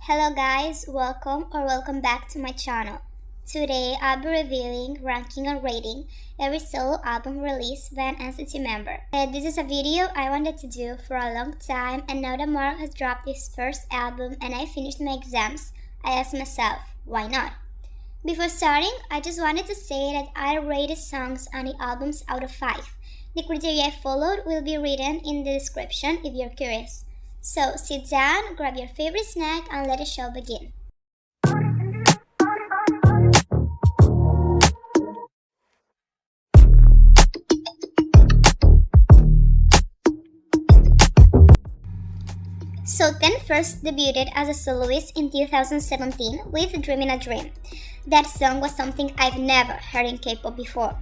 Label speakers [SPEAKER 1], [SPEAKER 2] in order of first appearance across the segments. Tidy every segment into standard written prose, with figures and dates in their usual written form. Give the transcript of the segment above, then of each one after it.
[SPEAKER 1] Hello guys, welcome back to my channel. Today I'll be reviewing, ranking and rating every solo album released by an NCT member. This is a video I wanted to do for a long time, and now that Mark has dropped his first album and I finished my exams, I asked myself, why not? Before starting, I just wanted to say that I rated songs on the albums out of 5. The criteria I followed will be written in the description if you're curious. So sit down, grab your favorite snack, and let the show begin. So Ten first debuted as a soloist in 2017 with Dreamin' a Dream. That song was something I've never heard in K-pop before.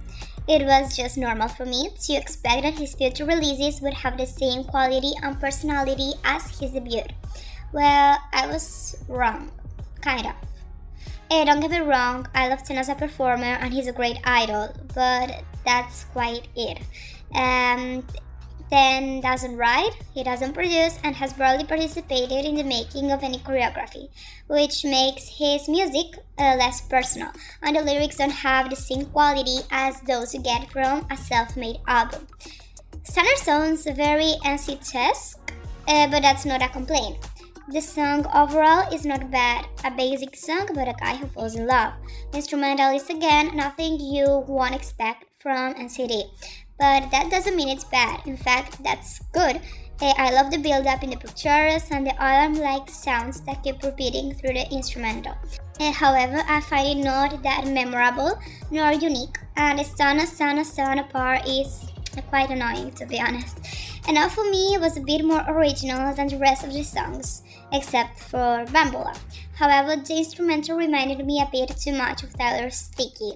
[SPEAKER 1] It was just normal for me to expect that his future releases would have the same quality and personality as his debut. Well, I was wrong. Kind of. Don't get me wrong, I love Ten as a performer and he's a great idol, but that's quite it. Ten doesn't write, he doesn't produce, and has barely participated in the making of any choreography, which makes his music less personal, and the lyrics don't have the same quality as those you get from a self-made album. Standard sounds very NCT-esque, but that's not a complaint. The song overall is not bad, a basic song about a guy who falls in love. The instrumental is again nothing you won't expect from NCT. But that doesn't mean it's bad. In fact, that's good. I love the build-up in the chorus and the alarm-like sounds that keep repeating through the instrumental. However, I find it not that memorable nor unique, and the Sana part is quite annoying, to be honest. And now for me, it was a bit more original than the rest of the songs, except for Bambula. However, the instrumental reminded me a bit too much of Tyler's Sticky,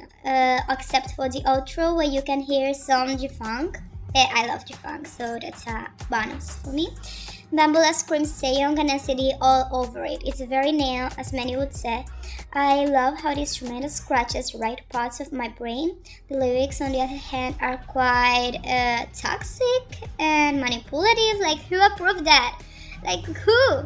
[SPEAKER 1] except for the outro where you can hear some G-Funk. I love G-Funk, so that's a bonus for me. Bambula screams Sejong and NCT all over it. It's very nail, as many would say. I love how the instrumental scratches right parts of my brain. The lyrics, on the other hand, are quite toxic and manipulative. Like, who approved that? Like, who?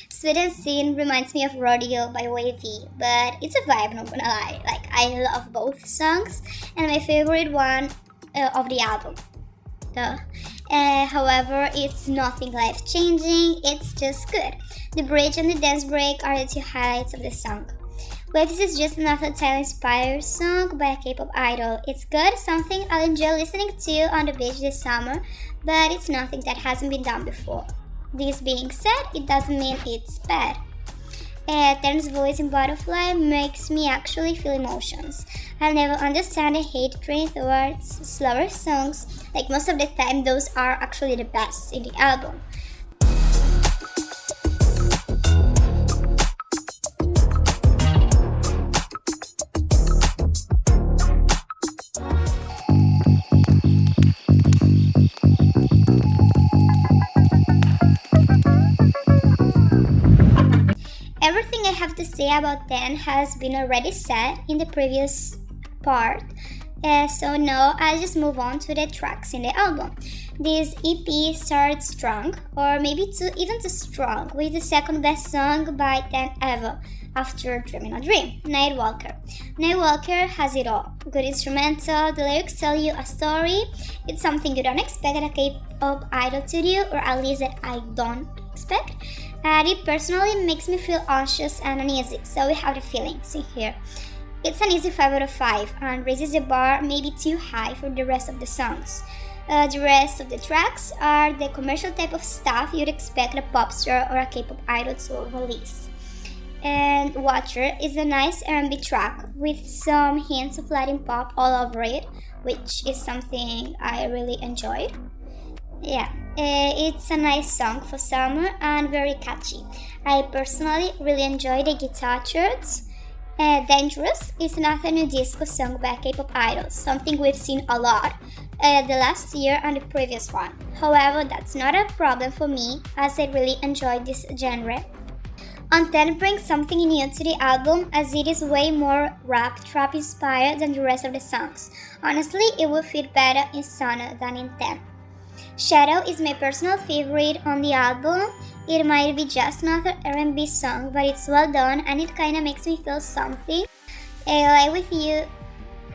[SPEAKER 1] Sweet and Sin reminds me of Rodeo by Wavy, but it's a vibe, not gonna lie. Like, I love both songs, and my favorite one of the album. However, it's nothing life-changing, it's just good. The bridge and the dance break are the two highlights of the song. Waves is just another Thai-inspired song by a K-pop idol. It's good, something I'll enjoy listening to on the beach this summer, but it's nothing that hasn't been done before. This being said, it doesn't mean it's bad. Ten's voice in Butterfly makes me actually feel emotions. I'll never understand the hate train towards slower songs. Like, most of the time, those are actually the best in the album. Everything I have to say about Ten has been already said in the previous part, so now I'll just move on to the tracks in the album. This EP starts strong, or maybe even too strong, with the second best song by Ten ever, after Dreamin' a Dream, Nightwalker. Nightwalker has it all. Good instrumental, the lyrics tell you a story, it's something you don't expect a K-pop idol to do, or at least that I don't expect. And it personally makes me feel anxious and uneasy, so we have the feelings in here. It's an easy 5 out of 5 and raises the bar maybe too high for the rest of the songs. The rest of the tracks are the commercial type of stuff you'd expect a pop star or a K-pop idol to release. And Watcher is a nice R&B track with some hints of Latin pop all over it, which is something I really enjoyed. Yeah, it's a nice song for summer and very catchy. I personally really enjoy the guitar chords. Dangerous is another new disco song by K-pop idols, something we've seen a lot the last year and the previous one. However, that's not a problem for me, as I really enjoy this genre. On Ten brings something new to the album, as it is way more rap trap inspired than the rest of the songs. Honestly, it would fit better in Sana than in Ten. Shadow is my personal favorite on the album. It might be just another R&B song, but it's well done and it kinda makes me feel something. Lie With You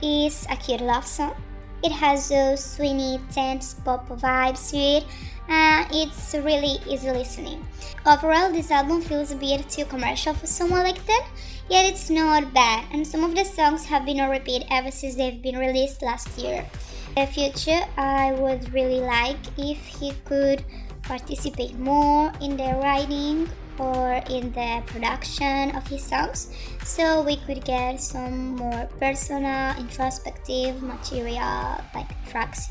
[SPEAKER 1] is a cute love song. It has those swingy, tense pop vibes to it, and it's really easy listening. Overall, this album feels a bit too commercial for someone like that, yet it's not bad, and some of the songs have been on repeat ever since they've been released last year. In the future, I would really like if he could participate more in the writing or in the production of his songs, so we could get some more personal, introspective material like tracks,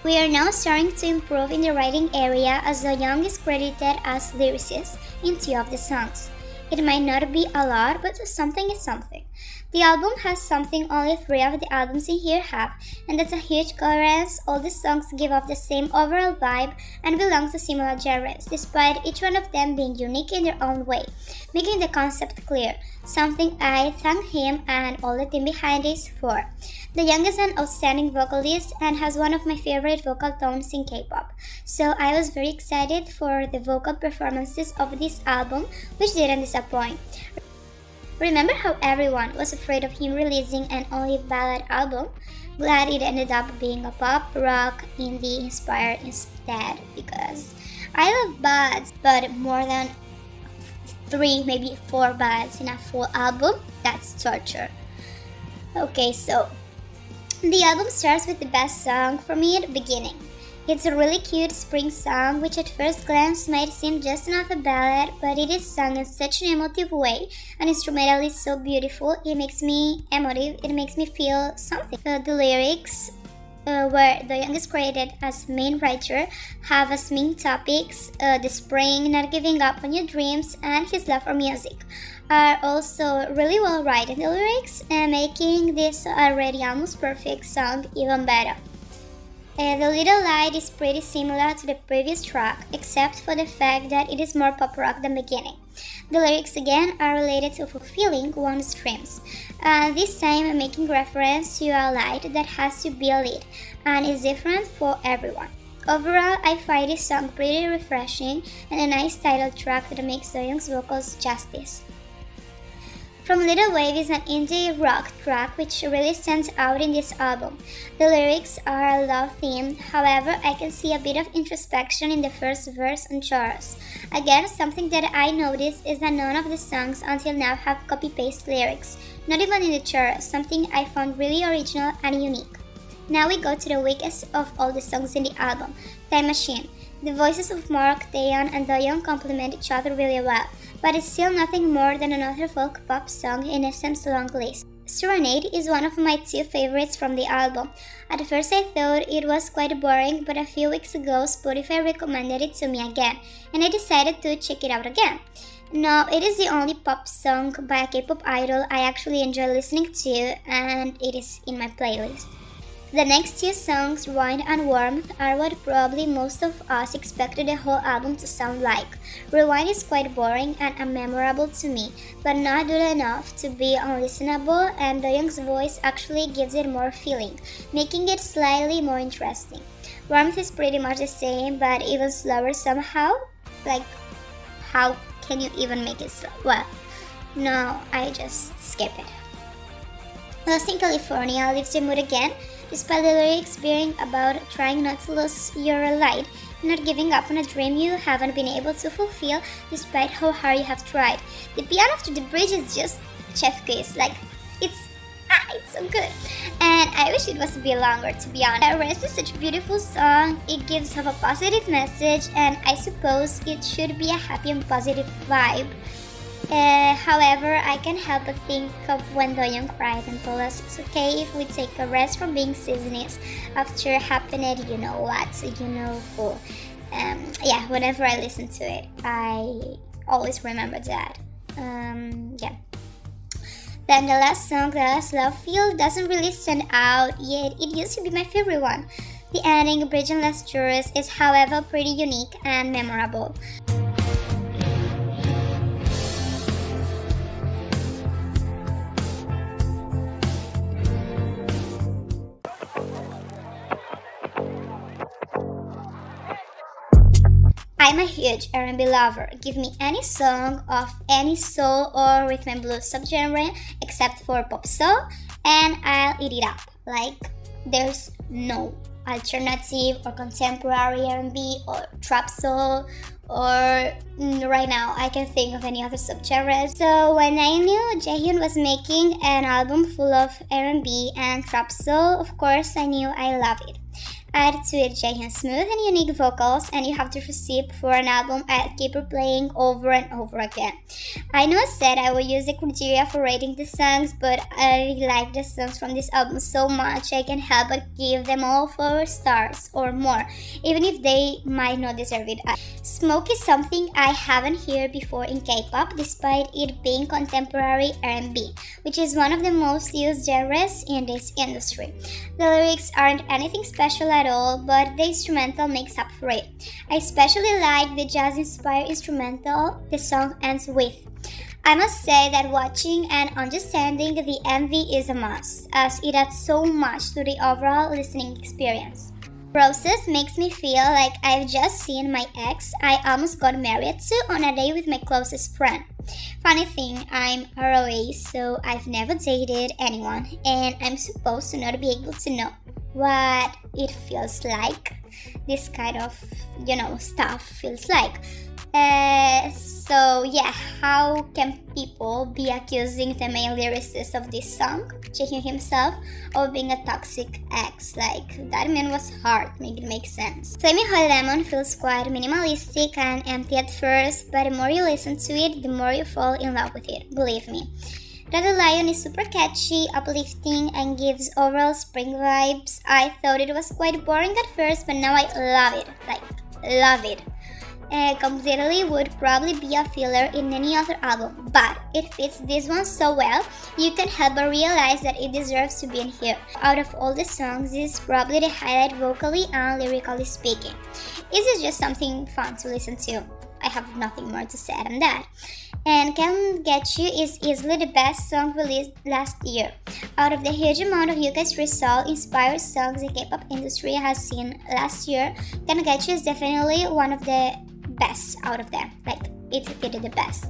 [SPEAKER 1] We are now starting to improve in the writing area as Young is credited as lyricist in 2 of the songs. It might not be a lot, but something is something. The album has something only 3 of the albums in here have, and that's a huge coherence. All the songs give off the same overall vibe and belong to similar genres, despite each one of them being unique in their own way, making the concept clear, something I thank him and all the team behind this for. The Young is an outstanding vocalist and has one of my favorite vocal tones in K-pop, so I was very excited for the vocal performances of this album, which didn't disappoint. Remember how everyone was afraid of him releasing an only ballad album? Glad it ended up being a pop, rock, indie inspired instead, because I love ballads, but more than 3, maybe 4 ballads in a full album, that's torture. Okay, so the album starts with the best song for me at the beginning. It's a really cute spring song, which at first glance might seem just another ballad, but it is sung in such an emotive way, and instrumentally so beautiful. It makes me emotive, it makes me feel something. The lyrics, where the Young is credited as main writer, have as main topics the spring, not giving up on your dreams, and his love for music, are also really well written. The lyrics, making this already almost perfect song even better. The Little Light is pretty similar to the previous track, except for the fact that it is more pop rock than beginning. The lyrics again are related to fulfilling one's dreams, this time making reference to a light that has to be lit and is different for everyone. Overall, I find this song pretty refreshing and a nice title track that makes the Young's vocals justice. From Little Wave is an indie rock track which really stands out in this album. The lyrics are love-themed, however, I can see a bit of introspection in the first verse and chorus. Again, something that I noticed is that none of the songs until now have copy-paste lyrics, not even in the chorus, something I found really original and unique. Now we go to the weakest of all the songs in the album, Time Machine. The voices of Mark, Taeyeon, and Doyoung complement each other really well, but it's still nothing more than another folk pop song in SM's long list. Serenade is one of my 2 favorites from the album. At first I thought it was quite boring, but a few weeks ago Spotify recommended it to me again, and I decided to check it out again. Now, it is the only pop song by a K-pop idol I actually enjoy listening to, and it is in my playlist. The next 2 songs, Rewind and Warmth, are what probably most of us expected the whole album to sound like. Rewind is quite boring and unmemorable to me, but not good enough to be unlistenable, and Doyoung's voice actually gives it more feeling, making it slightly more interesting. Warmth is pretty much the same, but even slower somehow. Like, how can you even make it slow? Well, no, I just skip it. Lost in California lifts the mood again, despite the lyrics being about trying not to lose your light, not giving up on a dream you haven't been able to fulfill despite how hard you have tried. The piano to the bridge is just chef kiss, like it's so good. And I wish it was a bit longer, to be honest. The rest is such a beautiful song, it gives off a positive message, and I suppose it should be a happy and positive vibe. However, I can't help but think of when Doyoung cried and told us it's okay if we take a rest from being seasonings after happening, you know what, you know who. Yeah, whenever I listen to it, I always remember that. Yeah. Then the last song, The Last Love Field, doesn't really stand out, yet it used to be my favorite one. The ending, bridge and last chorus, is however pretty unique and memorable. I'm a huge R&B lover. Give me any song of any soul or rhythm and blues subgenre except for pop soul and I'll eat it up. Like, there's no alternative or contemporary R&B or trap soul or right now I can think of any other subgenres. So when I knew Jaehyun was making an album full of R&B and trap soul, of course I knew I love it. Add to it Jaehyun's smooth and unique vocals, and you have the recipe for an album I'd keep replaying over and over again. I know I said I would use the criteria for rating the songs, but I like the songs from this album so much I can't help but give them all 4 stars or more, even if they might not deserve it. Smoke is something I haven't heard before in K-pop, despite it being contemporary R&B, which is one of the most used genres in this industry. The lyrics aren't anything special at all, but the instrumental makes up for it. I especially like the jazz-inspired instrumental the song ends with. I must say that watching and understanding the MV is a must, as it adds so much to the overall listening experience. Process makes me feel like I've just seen my ex I almost got married to on a date with my closest friend. Funny thing, I'm ROA, so I've never dated anyone, and I'm supposed to not be able to know what it feels like, this kind of, stuff feels like. So yeah, how can people be accusing the main lyricist of this song, Jaehyun himself, of being a toxic ex? Like, that man was hard, make it make sense. Flaming Hot Lemon feels quite minimalistic and empty at first, but the more you listen to it, the more you fall in love with it, believe me. Red Lion is super catchy, uplifting, and gives overall spring vibes. I thought it was quite boring at first, but now I love it. Love it. Completely would probably be a filler in any other album, but it fits this one so well, you can't help but realize that it deserves to be in here. Out of all the songs, this is probably the highlight vocally and lyrically speaking. This is just something fun to listen to. I have nothing more to say than that. And Can't Get You is easily the best song released last year. Out of the huge amount of UK soul-inspired songs the K-pop industry has seen last year, Can't Get You is definitely one of the best out of them. Like, it did the best.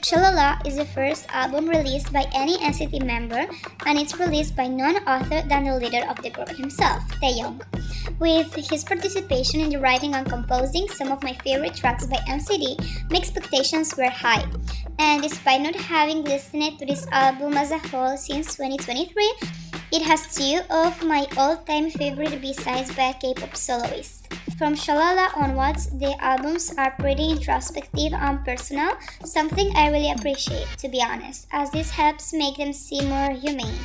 [SPEAKER 1] Shalala is the first album released by any NCT member, and it's released by none other than the leader of the group himself, Taehyung. With his participation in the writing and composing some of my favorite tracks by NCT, my expectations were high. And despite not having listened to this album as a whole since 2023, it has 2 of my all-time favorite B-sides by a K-pop soloist. From Shalala onwards, the albums are pretty introspective and personal, something I really appreciate, to be honest, as this helps make them seem more humane,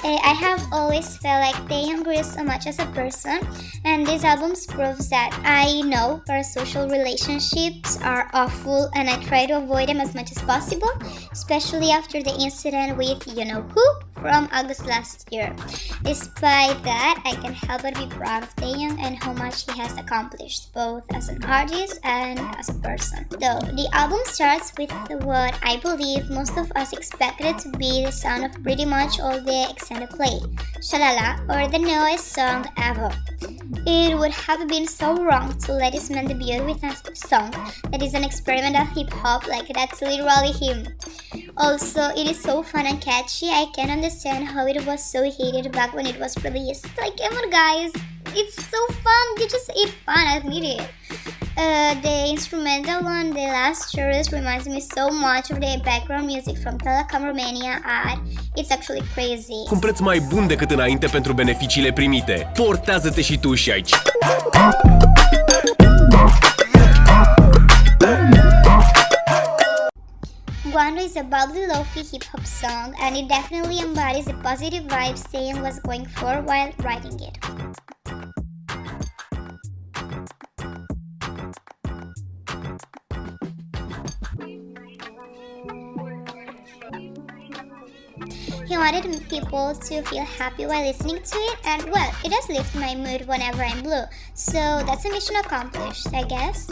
[SPEAKER 1] I have always felt like Taehyung grew so much as a person, and these albums proves that. I know parasocial relationships are awful, and I try to avoid them as much as possible, especially after the incident with you-know-who from August last year. Despite that, I can't help but be proud of Taehyung and how much he has accomplished, both as an artist and as a person. Though, the album starts with what I believe most of us expected to be the sound of pretty much all the extended play, Shalala, or the newest song ever. It would have been so wrong to let this man debut with a song that is an experimental hip-hop, like that's literally him. Also, it is so fun and catchy, I can't understand how it was so hated back when it was released. Like, come on guys, it's so fun, you just eat fun, admit it. The instrumental on the last chorus reminds me so much of the background music from Telecom Romania ad. It's actually crazy.
[SPEAKER 2] Cu un preț mai bun decât înainte pentru beneficiile primite. Portează-te și tu și aici.
[SPEAKER 1] Guando is a bubbly lofi hip-hop song, and it definitely embodies the positive vibes Taeyong was going for while writing it. He wanted people to feel happy while listening to it, and well, it does lift my mood whenever I'm blue, so that's a mission accomplished, I guess.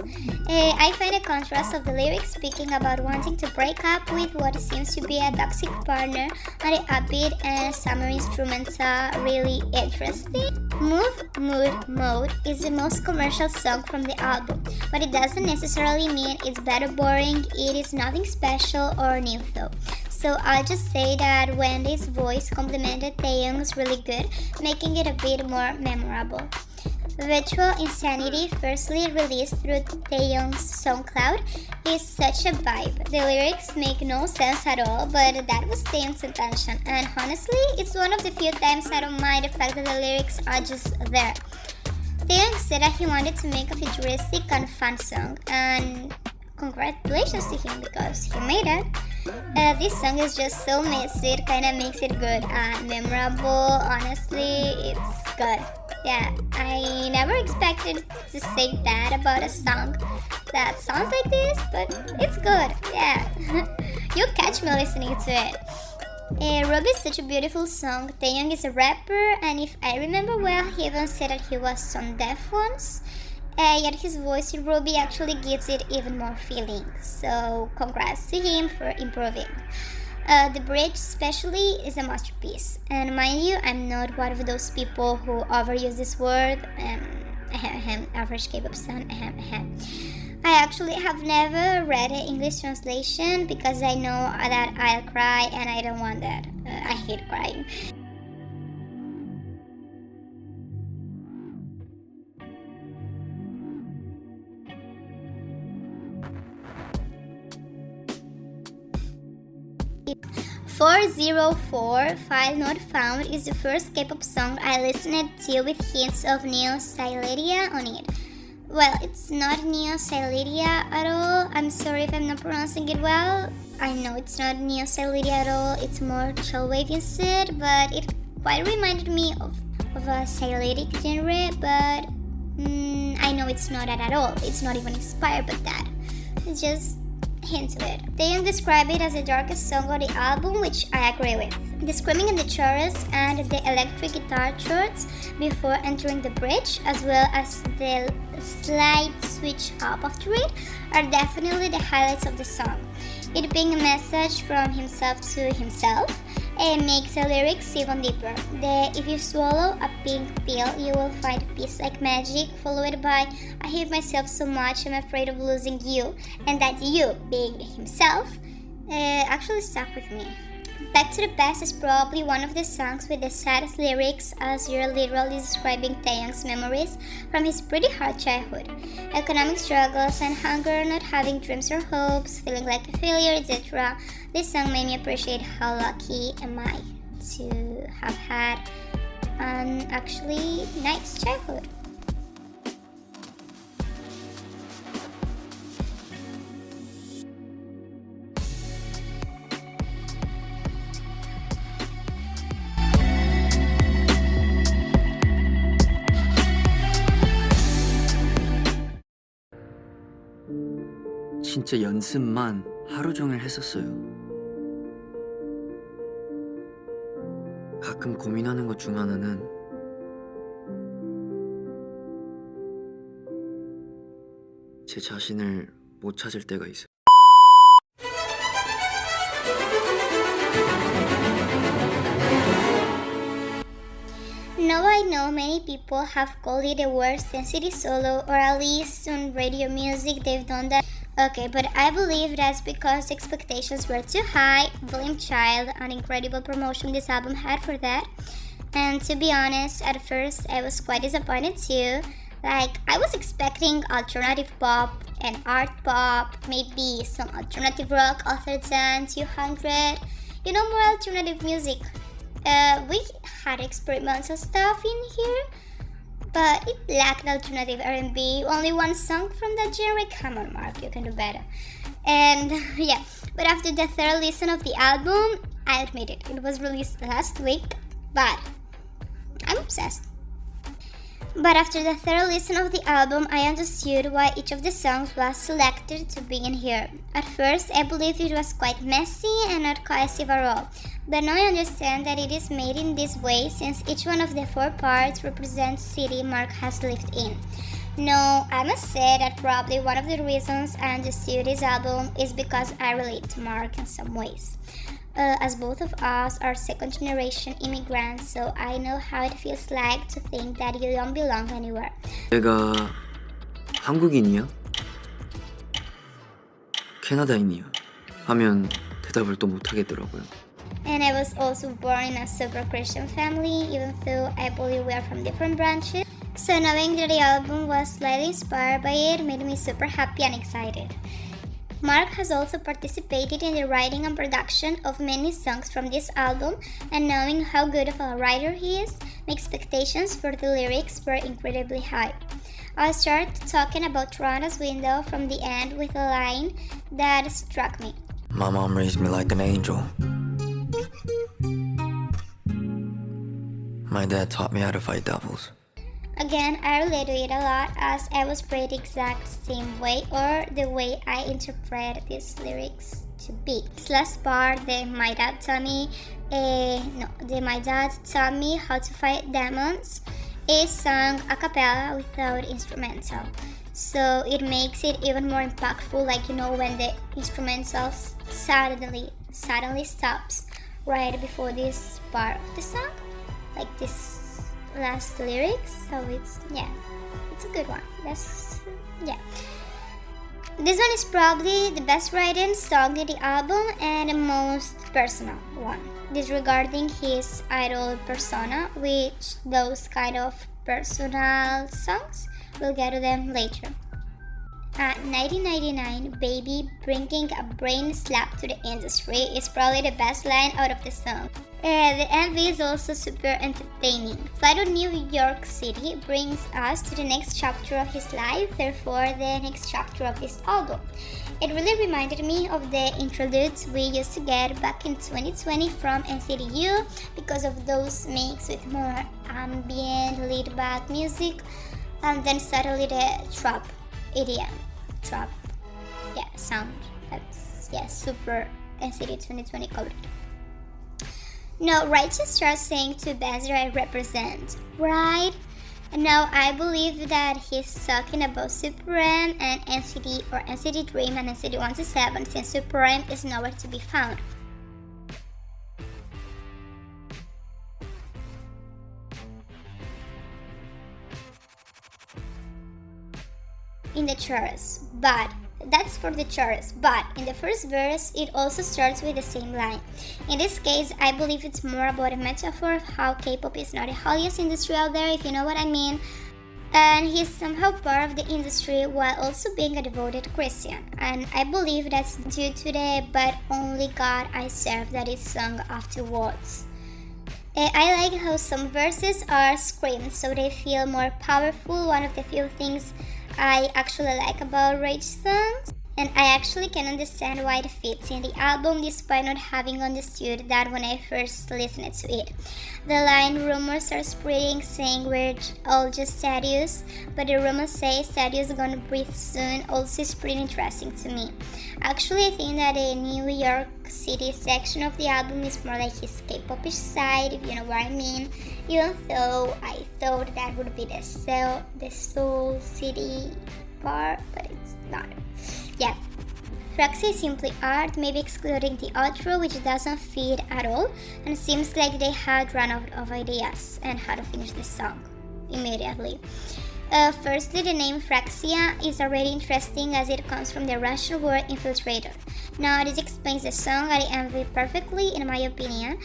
[SPEAKER 1] I find the contrast of the lyrics speaking about wanting to break up with what seems to be a toxic partner and the upbeat and summer instrumental really interesting. Move, Mood, Mode is the most commercial song from the album, but it doesn't necessarily mean it's bad or boring. It is nothing special or new though. So I'll just say that Wendy's voice complemented Taeyong's really good, making it a bit more memorable. Virtual Insanity, firstly released through Taeyong's SoundCloud, is such a vibe. The lyrics make no sense at all, but that was Taeyong's intention, and honestly, it's one of the few times I don't mind the fact that the lyrics are just there. Taeyong said that he wanted to make a futuristic and fun song, and congratulations to him because he made it. This song is just so messy, it kinda makes it good and memorable. Honestly, it's good. Yeah, I never expected to say that about a song that sounds like this, but it's good. Yeah, you'll catch me listening to it. Ruby is such a beautiful song. Taeyong is a rapper, and if I remember well, he even said that he was tone deaf once. Yet his voice in Ruby actually gives it even more feeling. So congrats to him for improving. The bridge especially is a masterpiece. And mind you, I'm not one of those people who overuse this word. Average K-pop stan. I actually have never read an English translation because I know that I'll cry and I don't want that. I hate crying. "404 File Not Found" is the first K-pop song I listened to with hints of neo-Sileria on it. Well, it's not neo-Sileria at all. I'm sorry if I'm not pronouncing it well. I know it's not neo-Sileria at all. It's more chill wave instead, but it quite reminded me of a Siletic genre, but I know it's not that at all. It's not even inspired by that. It's just hint to it. Taeyong described it as the darkest song on the album, which I agree with. The screaming in the chorus and the electric guitar chords before entering the bridge, as well as the slight switch up after it, are definitely the highlights of the song. It being a message from himself to himself, it makes the lyrics even deeper. "If you swallow a pink pill, you will find peace like magic," followed by "I hate myself so much, I'm afraid of losing you," and that "you," being himself, actually stuck with me. "Back to the Past" is probably one of the songs with the saddest lyrics, as you're literally describing Taeyong's memories from his pretty hard childhood. Economic struggles and hunger, not having dreams or hopes, feeling like a failure, etc. This song made me appreciate how lucky am I to have had an actually nice childhood.
[SPEAKER 3] 진짜 연습만 하루 종일 했었어요. 가끔 고민하는 것 중 하나는 제 자신을 못 찾을 때가 있어요.
[SPEAKER 1] Now I know many people have called it the worst NCT solo, or at least on radio music they've done that. Okay, but I believe that's because expectations were too high. Volume Child, an incredible promotion this album had for that. And to be honest, at first I was quite disappointed too. Like, I was expecting alternative pop and art pop, maybe some alternative rock other than 200. You know, more alternative music. We had experimental stuff in here, but it lacked alternative R&B. Only one song from that genre. Come on, Mark, you can do better. And yeah, But after the third listen of the album, I admit it was released last week, but I'm obsessed. But after the third listen of the album, I understood why each of the songs was selected to be in here. At first, I believed it was quite messy and not cohesive at all. But now I understand that it is made in this way since each one of the 4 parts represents city Mark has lived in. No, I must say that probably one of the reasons I understood this album is because I relate to Mark in some ways. As both of us are second-generation immigrants, so I know how it feels like to think that you don't belong anywhere.
[SPEAKER 3] 내가 한국인이야? 캐나다인이야? 하면 대답을 또 못하겠더라고요.
[SPEAKER 1] And I was also born in a super Christian family, even though I believe we are from different branches. So knowing that the album was slightly inspired by it made me super happy and excited. Mark has also participated in the writing and production of many songs from this album, and knowing how good of a writer he is, my expectations for the lyrics were incredibly high. I'll start talking about Toronto's window from the end with a line that struck me.
[SPEAKER 3] My mom raised me like an angel. My dad taught me how to fight devils.
[SPEAKER 1] Again, I relate to it a lot as I was raised the exact same way, or the way I interpret these lyrics to be. This last part, my dad taught me how to fight demons, is sung a cappella without instrumental. So it makes it even more impactful, like when the instrumental suddenly stops right before this part of the song, like this last lyrics. So it's a good one. This one is probably the best written song in the album and the most personal one, disregarding his idol persona, which those kind of personal songs, we'll get to them later. 1999, Baby bringing a brain slap to the industry is probably the best line out of the song. The MV is also super entertaining. Flight to New York City brings us to the next chapter of his life, therefore the next chapter of this album. It really reminded me of the interludes we used to get back in 2020 from NCT because of those mix with more ambient, laid-back music, and then suddenly the trap, EDM, sound. That's super NCT 2020 colored. Now, Righteous starts saying to bands that I represent, right? And now I believe that he's talking about Super M and NCT, or NCT Dream and NCT 127, since Super M is nowhere to be found. In the chorus, but that's for the chorus, but in the first verse it also starts with the same line. In this case, I believe it's more about a metaphor of how K-pop is not the holiest industry out there, if you know what I mean, and he's somehow part of the industry while also being a devoted Christian, and I believe that's due to the "But Only God I Serve" that is sung afterwards. I like how some verses are screamed, so they feel more powerful, one of the few things I actually like about Rage songs, and I actually can understand why it fits in the album despite not having understood that when I first listened to it. The line "rumors are spreading saying we're all just statues, but the rumors say statues gonna breathe soon" also is pretty interesting to me. Actually, I think that the New York City section of the album is more like his K-popish side, if you know what I mean, even though I thought that would be the Seoul City part, but it's not. Yeah. Fraxy is simply art, maybe excluding the outro, which doesn't fit at all, and it seems like they had run out of ideas and how to finish the song immediately. Firstly, the name Fraxia is already interesting as it comes from the Russian word infiltrator. Now, this explains the song and the MV perfectly, in my opinion.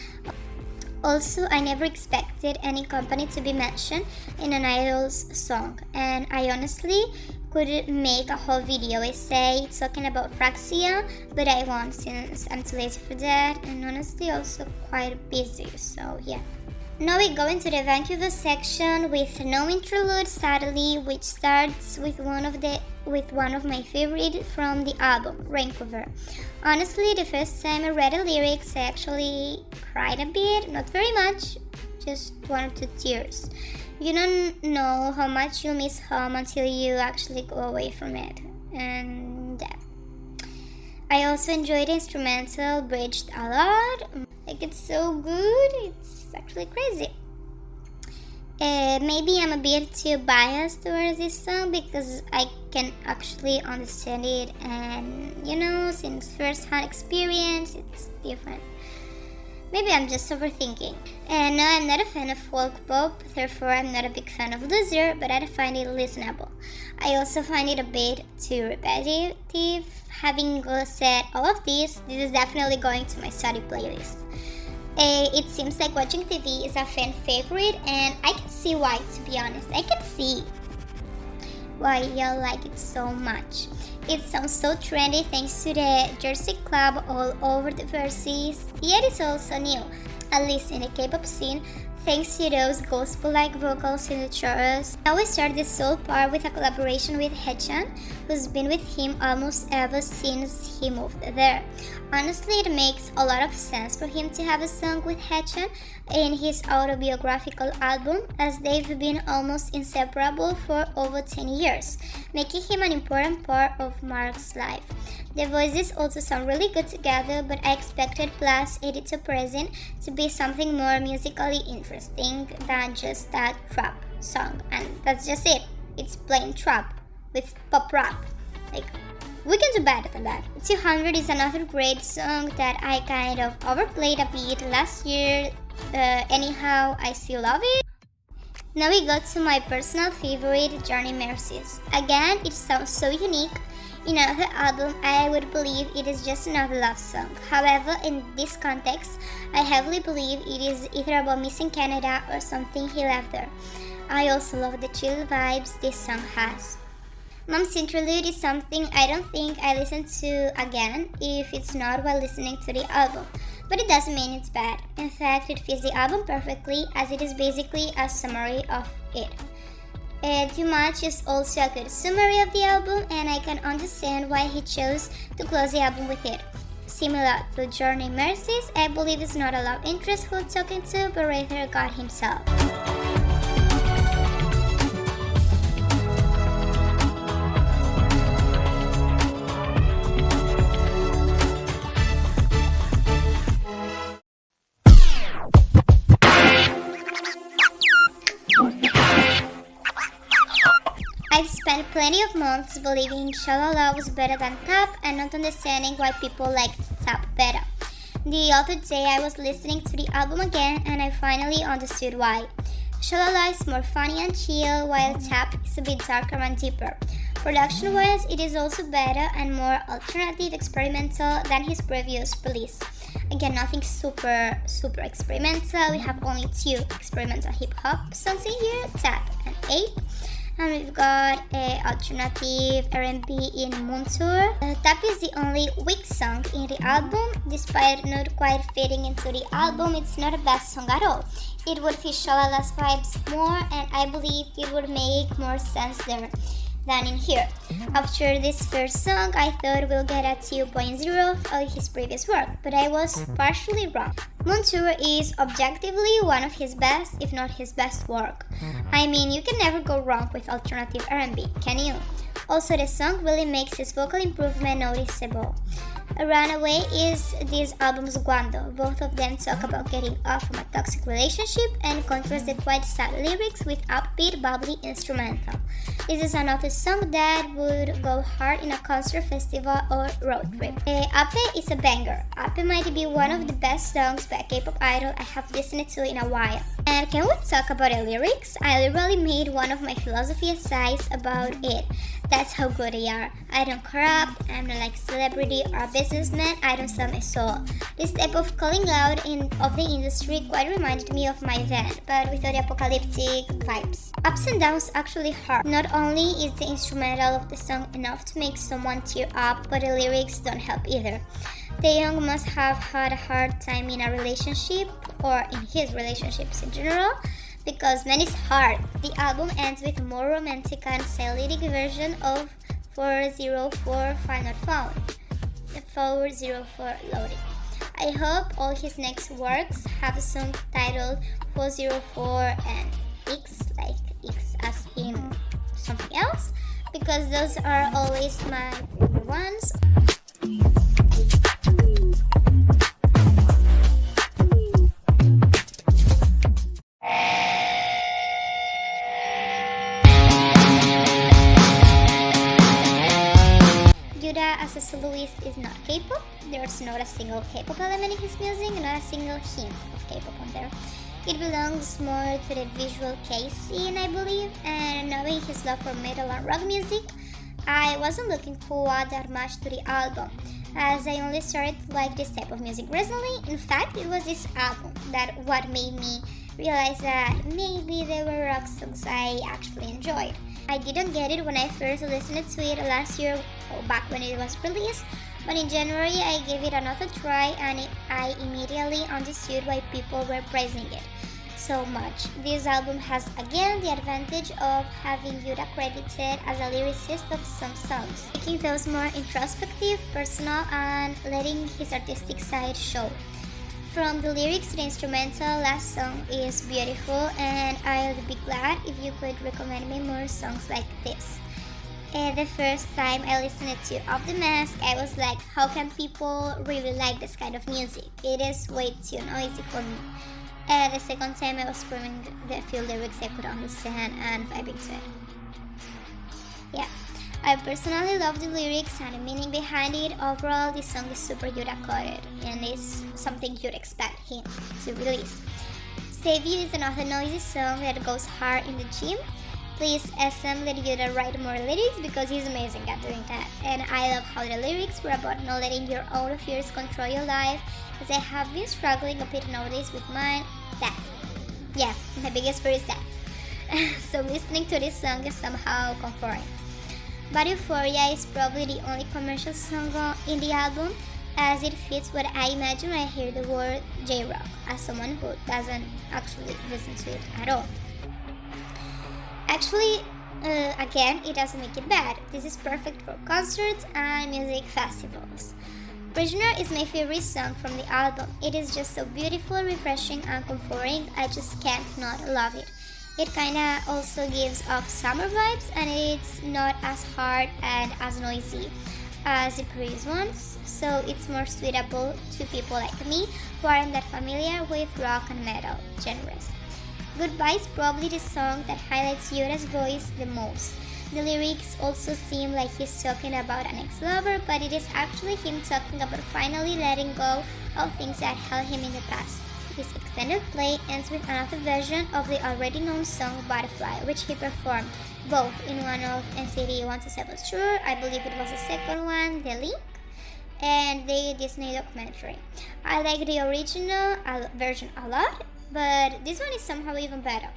[SPEAKER 1] Also, I never expected any company to be mentioned in an idol's song, and I honestly could make a whole video essay talking about Fraxia, but I won't since I'm too lazy for that, and honestly also quite busy, so yeah. Now we go into the Vancouver section with no interlude, sadly, which starts with one of my favorites from the album, Vancouver. Honestly, the first time I read the lyrics, I actually cried a bit, not very much, just 1 or 2 tears. You don't know how much you miss home until you actually go away from it. And I also enjoyed the instrumental bridged a lot. Like, it's so good, it's actually crazy. Maybe I'm a bit too biased towards this song because I can actually understand it, and since first-hand experience, it's different. Maybe I'm just overthinking. And no, I'm not a fan of folk pop, therefore I'm not a big fan of Loser, but I find it listenable. I also find it a bit too repetitive. Having said all of this is definitely going to my study playlist. It seems like watching TV is a fan favorite, and I can see why, to be honest. I can see why y'all like it so much. It sounds so trendy thanks to the Jersey Club all over the verses, yet it's also new, at least in the K-pop scene, thanks to those gospel-like vocals in the chorus. Now we start this soul part with a collaboration with Haechan, who's been with him almost ever since he moved there. Honestly, it makes a lot of sense for him to have a song with Haechan in his autobiographical album, as they've been almost inseparable for over 10 years, making him an important part of Mark's life. The voices also sound really good together, but I expected Plus Editor Present to be something more musically interesting than just that trap song, and that's just it. It's plain trap with pop rap. Like, we can do better than that. 200 is another great song that I kind of overplayed a bit last year. Anyhow, I still love it. Now we go to my personal favorite, Journey Mercies. Again, it sounds so unique. In another album, I would believe it is just another love song. However, in this context, I heavily believe it is either about missing Canada or something he left there. I also love the chill vibes this song has. Mom's Interlude is something I don't think I listen to again if it's not while listening to the album, but it doesn't mean it's bad. In fact, it fits the album perfectly, as it is basically a summary of it. Too Much is also a good summary of the album, and I can understand why he chose to close the album with it. Similar to Journey Mercies, I believe it's not a love interest who's talking to, but rather God himself. I've spent plenty of months believing Shalala was better than Tap and not understanding why people liked Tap better. The other day I was listening to the album again and I finally understood why. Shalala is more funny and chill, while Tap is a bit darker and deeper. Production-wise, it is also better and more alternative experimental than his previous release. Again, nothing super experimental. We have only 2 experimental hip-hop songs in here, Tap and Ape. And we've got alternative R&B in Montour. Tap is the only weak song in the album. Despite not quite fitting into the album, it's not a bad song at all. It would fit Shalala's vibes more, and I believe it would make more sense there than in here. After this first song, I thought we'll get a 2.0 of his previous work, but I was partially wrong. Montour is objectively one of his best, if not his best work. I mean, you can never go wrong with alternative R&B, can you? Also, the song really makes his vocal improvement noticeable. Runaway is this album's guando. Both of them talk about getting off from a toxic relationship and contrast the quite sad lyrics with upbeat, bubbly instrumental. This is another song that would go hard in a concert, festival, or road trip. Ape is a banger. Ape might be one of the best songs by a K-pop idol I have listened to in a while. And can we talk about the lyrics? I literally made one of my philosophy essays about it. That's how good they are. I don't corrupt, I'm not like a celebrity or a businessman, I don't sell my soul. This type of calling out of the industry quite reminded me of my band, but without the apocalyptic vibes. Ups and downs actually hurt. Not only is the instrumental of the song enough to make someone tear up, but the lyrics don't help either. Taeyong must have had a hard time in a relationship, or in his relationships in general, because man is hard. The album ends with a more romantic and cyclic version of 404 File Not Found, 404 Loading. I hope all his next works have a song titled 404 and X, like X as in something else, because those are always my favorite ones. As a soloist is not K-pop. There's not a single K-pop element in his music, not a single hint of K-pop on there. It belongs more to the visual K scene, I believe, and knowing his love for metal and rock music, I wasn't looking forward that much to the album, as I only started to like this type of music recently. In fact, it was this album that what made me realize that maybe there were rock songs I actually enjoyed. I didn't get it when I first listened to it last year, back when it was released, but in January I gave it another try and I immediately understood why people were praising it so much. This album has again the advantage of having Yuta credited as a lyricist of some songs, making those more introspective, personal, and letting his artistic side show. From the lyrics to the instrumental, last song is beautiful, and I'll be glad if you could recommend me more songs like this. The first time I listened to Of the Mask, I was like, how can people really like this kind of music? It is way too noisy for me. The second time I was screaming the few lyrics I could understand and vibing to it. Yeah. I personally love the lyrics and the meaning behind it. Overall, this song is super Yuta-coded and is something you'd expect him to release. Save You is another noisy song that goes hard in the gym. Please SM let Yuta write more lyrics because he's amazing at doing that. And I love how the lyrics were about not letting your own fears control your life, as I have been struggling a bit nowadays with mine. That. Yeah, my biggest fear is that. So listening to this song is somehow comforting. But Euphoria is probably the only commercial song in the album, as it fits what I imagine when I hear the word J-Rock, as someone who doesn't actually listen to it at all. Actually, again, it doesn't make it bad. This is perfect for concerts and music festivals. Prisoner is my favorite song from the album. It is just so beautiful, refreshing, and comforting. I just can't not love it. It kinda also gives off summer vibes, and it's not as hard and as noisy as the previous ones, so it's more suitable to people like me who aren't that familiar with rock and metal genres. Goodbye is probably the song that highlights Yura's voice the most. The lyrics also seem like he's talking about an ex-lover, but it is actually him talking about finally letting go of things that held him in the past. This extended play ends with another version of the already known song Butterfly, which he performed both in one of NCT 127's tour, I believe it was the second one, The Link, and the Disney documentary. I like the original version a lot, but this one is somehow even better.